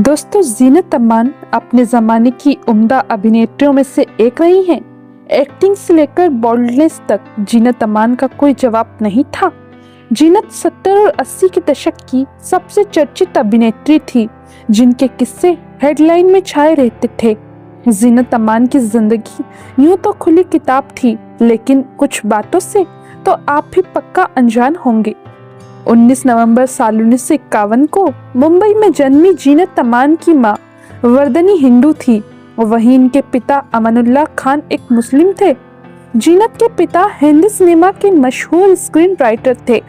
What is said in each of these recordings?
दोस्तों, जीनत अमान अपने जमाने की उम्दा अभिनेत्रियों में से एक रही हैं। एक्टिंग से लेकर बोल्डनेस तक जीनत अमान का कोई जवाब नहीं था। जीनत 70 और 80 के दशक की सबसे चर्चित अभिनेत्री थी, जिनके किस्से हेडलाइन में छाए रहते थे। जीनत अमान की जिंदगी यूं तो खुली किताब थी, लेकिन कुछ बातों से तो आप भी पक्का अनजान होंगे। 19 नवंबर साल 1951 को मुंबई में जन्मी जीनत अमान की मां वर्दनी हिंदू थी। वहीं इनके पिता अमानुल्लाह खान एक मुस्लिम थे। जीनत के पिता हिंदी सिनेमा के मशहूर स्क्रीन राइटर थे,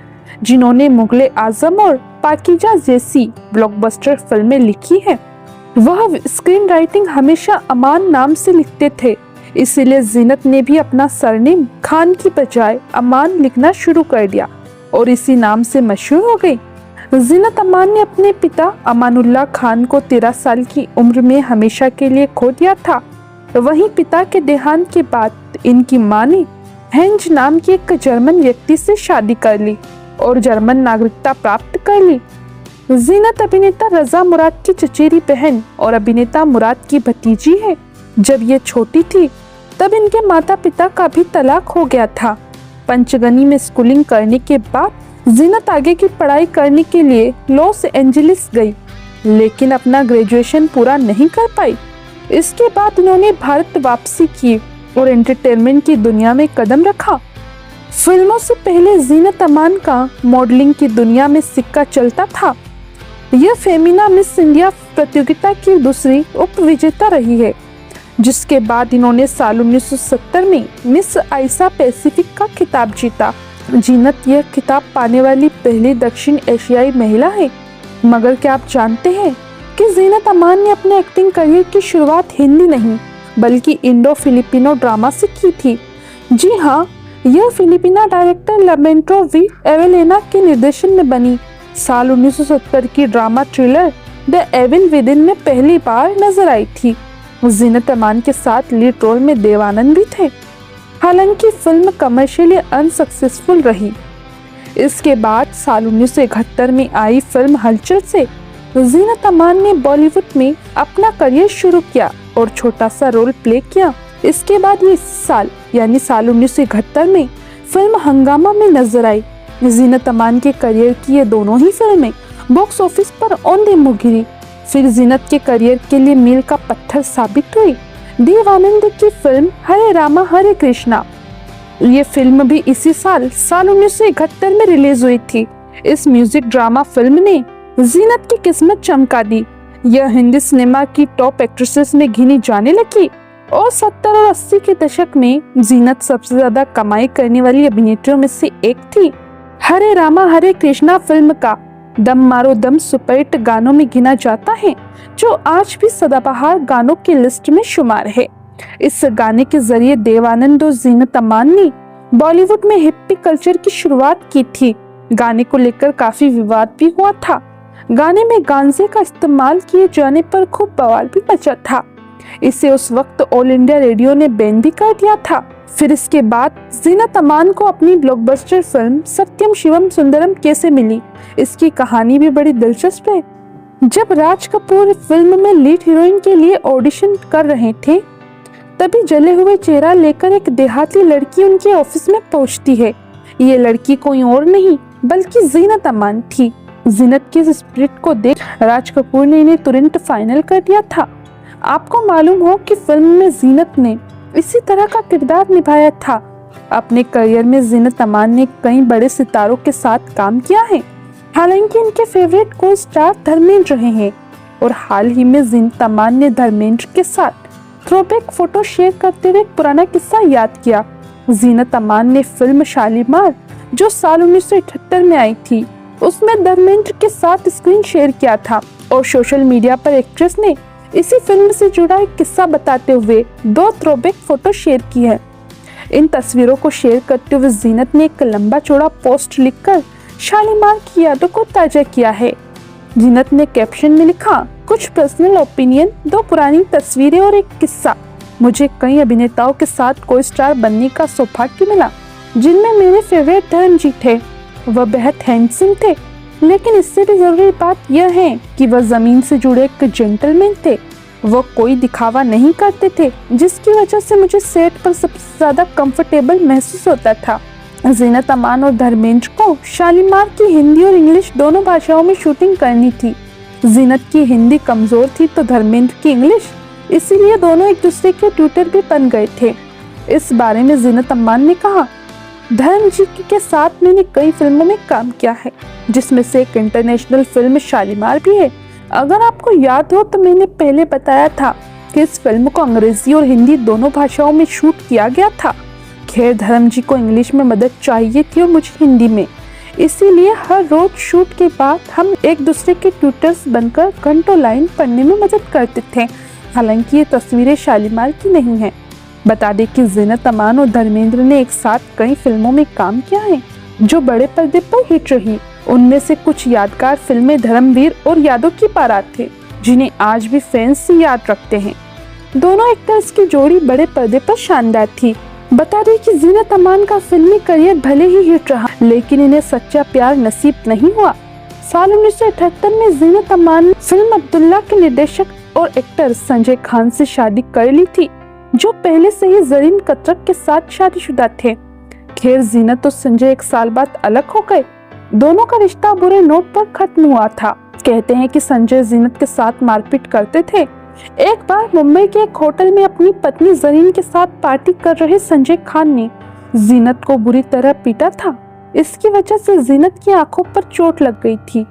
जिन्होंने मुगले आजम और पाकीजा जैसी ब्लॉकबस्टर फिल्में लिखी हैं। वह स्क्रीन राइटिंग हमेशा अमान नाम से लिखते थे, इसीलिए जीनत ने भी अपना सरनेम खान की बजाय अमान लिखना शुरू कर दिया और इसी नाम से मशहूर हो गई। जीनत अमान ने अपने पिता अमानुल्लाह खान को 13 साल की उम्र में हमेशा के लिए खो दिया था। वहीं पिता के देहांत के बाद इनकी मां ने हेंज नाम के एक जर्मन व्यक्ति से शादी कर ली और जर्मन नागरिकता प्राप्त कर ली। जीनत अभिनेता रजा मुराद की चचेरी बहन और अभिनेता मुराद की भतीजी है। जब ये छोटी थी तब इनके माता पिता का भी तलाक हो गया था। पंचगनी में स्कूलिंग करने के बाद जीनत आगे की पढ़ाई करने के लिए लॉस एंजलिस गई, लेकिन अपना ग्रेजुएशन पूरा नहीं कर पाई। इसके बाद उन्होंने भारत वापसी की और एंटरटेनमेंट की दुनिया में कदम रखा। फिल्मों से पहले जीनत अमान का मॉडलिंग की दुनिया में सिक्का चलता था। यह फेमिना मिस इंडिया प्रतियोगिता की दूसरी उप विजेता रही है, जिसके बाद इन्होंने साल 1970 में मिस आइसा पैसिफिक का खिताब जीता। जीनत यह खिताब पाने वाली पहली दक्षिण एशियाई महिला है। मगर क्या आप जानते हैं कि जीनत अमान ने अपने एक्टिंग करियर की शुरुआत हिंदी नहीं बल्कि इंडो फिलिपिनो ड्रामा से की थी। जी हाँ, यह फिलिपिना डायरेक्टर लमेंट्रो वी एवेलेना के निर्देशन में बनी साल 1970 की drama thriller the evil within में पहली बार नजर आई थी। जीनत अमान के साथ लीड रोल में देवानंद भी थे। हालांकि फिल्म कमर्शियली अनसक्सेसफुल रही। इसके बाद साल 1971 में आई फिल्म हलचल से जीनत अमान ने बॉलीवुड में अपना करियर शुरू किया और छोटा सा रोल प्ले किया। इसके बाद ये साल यानी साल 1971 में फिल्म हंगामा में नजर आई। जीनत अमान के करियर की ये दोनों ही फिल्में बॉक्स ऑफिस पर औंधे मुँह गिरी। फिर जीनत के करियर के लिए मील का पत्थर साबित हुई देवानंद की फिल्म हरे रामा हरे कृष्णा। ये फिल्म भी इसी साल 1971 में रिलीज हुई थी। इस म्यूजिक ड्रामा फिल्म ने जीनत की किस्मत चमका दी। यह हिंदी सिनेमा की टॉप एक्ट्रेसेस में गिनी जाने लगी और 70 और 80 के दशक में जीनत सबसे ज्यादा कमाई करने वाली अभिनेत्रियों में से एक थी। हरे रामा हरे कृष्णा फिल्म का दम मारो दम सुपरहिट गानों में गिना जाता है, जो आज भी सदाबहार गानों की लिस्ट में शुमार है। इस गाने के जरिए देवानंद और जीनत अमान ने बॉलीवुड में हिप्पी कल्चर की शुरुआत की थी। गाने को लेकर काफी विवाद भी हुआ था। गाने में गांजे का इस्तेमाल किए जाने पर खूब बवाल भी मचा था। इसे उस वक्त ऑल इंडिया रेडियो ने बैन भी कर दिया था। फिर इसके बाद जीनत अमान को अपनी ब्लॉकबस्टर फिल्म सत्यम शिवम सुंदरम कैसे मिली, इसकी कहानी भी बड़ी दिलचस्प है। जब राज कपूर फिल्म में लीड हीरोइन के लिए ऑडिशन कर रहे थे, तभी जले हुए चेहरा लेकर एक देहाती लड़की उनके ऑफिस में पहुंचती है। ये लड़की कोई और नहीं बल्कि जीनत अमान थी। जीनत के स्पिरिट को देख राज कपूर ने इन्हें तुरंत फाइनल कर दिया था। आपको मालूम हो कि फिल्म में जीनत ने इसी तरह का किरदार निभाया था। अपने करियर में जीनत अमान ने कई बड़े सितारों के साथ काम किया है। हालांकि इनके फेवरेट को स्टार धर्मेंद्र रहे हैं और हाल ही में जीनत अमान ने धर्मेंद्र के साथ थ्रोबैक फोटो शेयर करते हुए एक पुराना किस्सा याद किया। जीनत अमान ने फिल्म शालीमार जो साल 1978 में आई थी, उसमें धर्मेंद्र के साथ स्क्रीन शेयर किया था और सोशल मीडिया पर एक्ट्रेस ने इसी फिल्म से जुड़ा एक किस्सा बताते हुए 2 थ्रोबैक फोटो शेयर की है। इन तस्वीरों को शेयर करते हुए जीनत ने एक लंबा चौड़ा पोस्ट लिखकर शालीमार की यादों को ताजा किया है। जीनत ने कैप्शन में लिखा, कुछ पर्सनल ओपिनियन, 2 पुरानी तस्वीरें और एक किस्सा। मुझे कई अभिनेताओं के साथ को स्टार बनने का सौभाग्य मिला, जिनमें मेरे फेवरेट धर्म जी थे। वह बेहद हैंडसम थे। लेकिन इससे भी जरूरी बात यह है कि वह जमीन से जुड़े एक जेंटलमैन थे। वो कोई दिखावा नहीं करते थे, जिसकी वजह से मुझे सेट पर सबसे ज्यादा कंफर्टेबल महसूस होता था। जीनत अमान और धर्मेंद्र को शालीमार की हिंदी और इंग्लिश दोनों भाषाओं में शूटिंग करनी थी। जीनत की हिंदी कमजोर थी तो धर्मेंद्र की इंग्लिश, इसीलिए दोनों एक दूसरे के ट्यूटर भी बन गए थे। इस बारे में जीनत अमान ने कहा, धर्म जी के साथ मैंने कई फिल्मों में काम किया है, जिसमें से एक इंटरनेशनल फिल्म शालीमार भी है। अगर आपको याद हो तो मैंने पहले बताया था कि इस फिल्म को अंग्रेजी और हिंदी दोनों भाषाओं में शूट किया गया था। खैर धर्म जी को इंग्लिश में मदद चाहिए थी और मुझे हिंदी में, इसीलिए हर रोज शूट के बाद हम एक दूसरे के ट्यूटर्स बनकर घंटों लाइन पढ़ने में मदद करते थे। हालांकि ये तस्वीरें शालीमार की नहीं है। बता दें कि जीनत अमान और धर्मेंद्र ने एक साथ कई फिल्मों में काम किया है जो बड़े पर्दे पर हिट रही। उनमें से कुछ यादगार फिल्में धर्मवीर और यादों की बारात थे, जिन्हें आज भी फैंस याद रखते हैं। दोनों एक्टर्स की जोड़ी बड़े पर्दे पर शानदार थी। बता दें कि जीनत अमान का फिल्मी करियर भले ही हिट रहा, लेकिन इन्हें सच्चा प्यार नसीब नहीं हुआ। साल 1978 में जीनत अमान ने फिल्म अब्दुल्ला के निर्देशक और एक्टर संजय खान से शादी कर ली थी, जो पहले से ही जरीन कतरक के साथ शादीशुदा थे। खैर जीनत और संजय एक साल बाद अलग हो गए। दोनों का रिश्ता बुरे नोट पर खत्म हुआ था। कहते हैं कि संजय जीनत के साथ मारपीट करते थे। एक बार मुंबई के एक होटल में अपनी पत्नी जरीन के साथ पार्टी कर रहे संजय खान ने जीनत को बुरी तरह पीटा था। इसकी वजह से जीनत की आंखों पर चोट लग गई थी,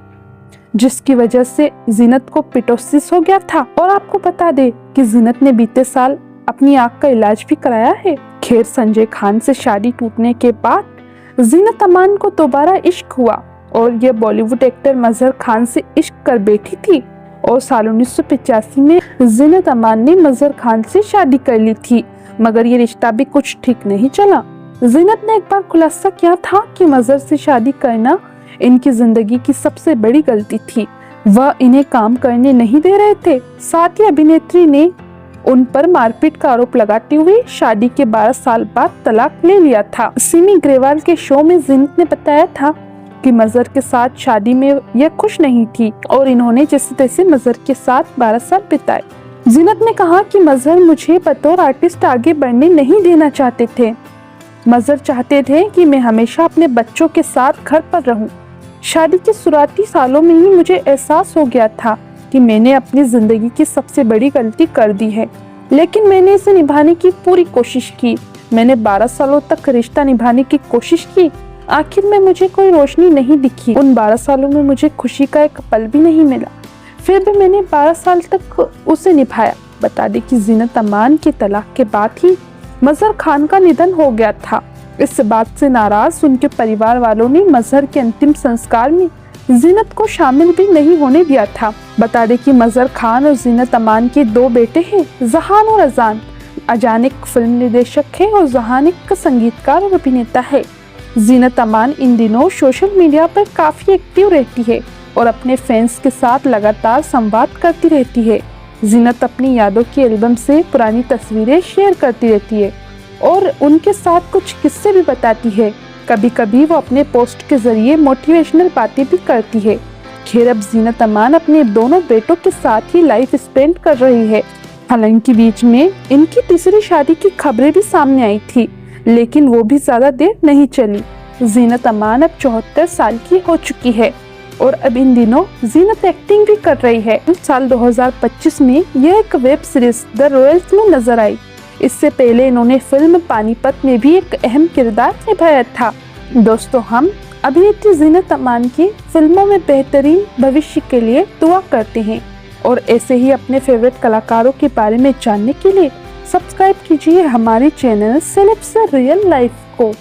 जिसकी वजह से जीनत को पिटोसिस हो गया था। और आपको बता दे कि जीनत ने बीते साल अपनी आंख का इलाज भी कराया है। खैर संजय खान से शादी टूटने के बाद जीनत अमान को दोबारा इश्क हुआ और यह बॉलीवुड एक्टर मजहर खान से इश्क कर बैठी थी। और साल 1985 में जीनत अमान ने मजहर खान से शादी कर ली थी, मगर ये रिश्ता भी कुछ ठीक नहीं चला। जीनत ने एक बार खुलासा किया था कि मजहर से शादी करना इनकी जिंदगी की सबसे बड़ी गलती थी। वह इन्हें काम करने नहीं दे रहे थे। साथ ही अभिनेत्री ने उन पर मारपीट का आरोप लगाते हुए शादी के 12 साल बाद तलाक ले लिया था। सिमी ग्रेवाल के शो में जीनत ने बताया था कि मजहर के साथ शादी में यह खुश नहीं थी और इन्होंने जैसे तैसे मजहर के साथ 12 साल बिताए। जीनत ने कहा कि मजहर मुझे बतौर आर्टिस्ट आगे बढ़ने नहीं देना चाहते थे। मजहर चाहते थे कि मैं हमेशा अपने बच्चों के साथ घर पर रहूं। शादी के शुरुआती सालों में ही मुझे एहसास हो गया था कि मैंने अपनी जिंदगी की सबसे बड़ी गलती कर दी है, लेकिन मैंने इसे निभाने की पूरी कोशिश की। मैंने 12 सालों तक रिश्ता निभाने की कोशिश की। आखिर में मुझे कोई रोशनी नहीं दिखी। उन 12 सालों में मुझे खुशी का एक पल भी नहीं मिला, फिर भी मैंने 12 साल तक उसे निभाया। बता दें कि जीनत अमान के तलाक के बाद ही मजहर खान का निधन हो गया था। इस बात से नाराज उनके परिवार वालों ने मजहर के अंतिम संस्कार में जीनत को शामिल भी नहीं होने दिया था। बता दें कि मजहर खान और जीनत अमान के 2 बेटे हैं, जहान और अजान। अजान एक फिल्म निर्देशक है और जहान एक संगीतकार और अभिनेता है। जीनत अमान इन दिनों सोशल मीडिया पर काफी एक्टिव रहती है और अपने फैंस के साथ लगातार संवाद करती रहती है। जीनत अपनी यादों की एल्बम से पुरानी तस्वीरें शेयर करती रहती है और उनके साथ कुछ किस्से भी बताती है। कभी कभी वो अपने पोस्ट के जरिए मोटिवेशनल बातें भी करती है। खैर अब जीनत अमान अपने दोनों बेटों के साथ ही लाइफ स्पेंड कर रही है। हालांकि बीच में इनकी तीसरी शादी की खबरें भी सामने आई थी, लेकिन वो भी ज्यादा देर नहीं चली। जीनत अमान अब 74 साल की हो चुकी है और अब इन दिनों जीनत एक्टिंग भी कर रही है। साल 2025 में यह एक वेब सीरीज द रॉयल्स में नजर आई। इससे पहले इन्होंने फिल्म पानीपत में भी एक अहम किरदार निभाया था। दोस्तों हम अभिनेत्री जीनत अमान की फिल्मों में बेहतरीन भविष्य के लिए दुआ करते हैं और ऐसे ही अपने फेवरेट कलाकारों के बारे में जानने के लिए सब्सक्राइब कीजिए हमारे चैनल सेलेब्स रियल लाइफ को।